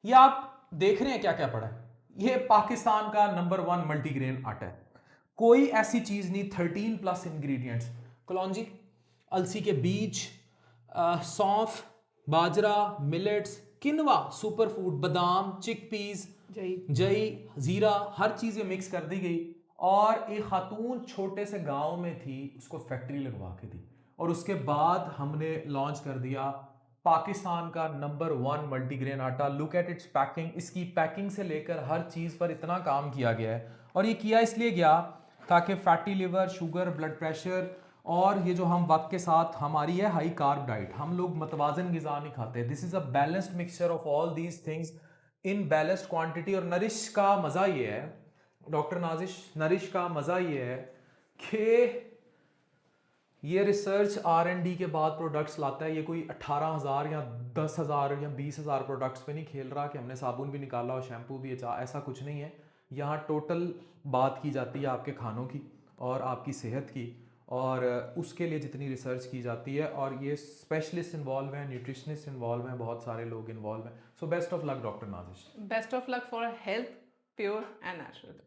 ये आप देख रहे हैं क्या क्या पड़ा है? ये पाकिस्तान का नंबर 1 मल्टीग्रेन आटा है। कोई ऐसी चीज नहीं, 13+ इंग्रेडिएंट्स। कलौंजी, अलसी के बीज, सौंफ, बाजरा, मिलेट्स, किनवा, सुपर फूड, बादाम, चिकपीस, जई, जीरा, हर चीज ये मिक्स कर दी गई। और एक खातून छोटे से गांव में थी, उसको फैक्ट्री लगवा के दी, और उसके बाद हमने लॉन्च कर दिया पाकिस्तान का नंबर 1 मल्टीग्रेन आटा। लुक एट इट्स पैकिंग, इसकी पैकिंग से लेकर हर चीज़ पर इतना काम किया गया है। और ये किया इसलिए गया ताकि fatty liver, sugar, blood pressure, और ये जो हम वक्त के साथ हमारी है हाई कार्ब डाइट, हम लोग मतवाजन गिज़ा नहीं खाते। This is a balanced mixture of all these things in balanced quantity. और नरिश का मज़ा ये है, डॉक्टर नाजिश, नरिश का मज़ा ये है कि ये रिसर्च R&D के बाद प्रोडक्ट्स लाता है। ये कोई 18,000 या 10,000 या 20,000 प्रोडक्ट्स पे नहीं खेल रहा कि हमने साबुन भी निकाला और शैम्पू भी, ऐसा कुछ नहीं है। यहाँ टोटल बात की जाती है आपके खानों की और आपकी सेहत की, और उसके लिए जितनी रिसर्च की जाती है। और ये स्पेशलिस्ट इन्वॉल्व हैं, न्यूट्रिशनिस्ट इन्वॉल्व हैं, बहुत सारे लोग इन्वॉल्व हैं। So best of luck doctor Nazish. Best of luck for health, pure and natural.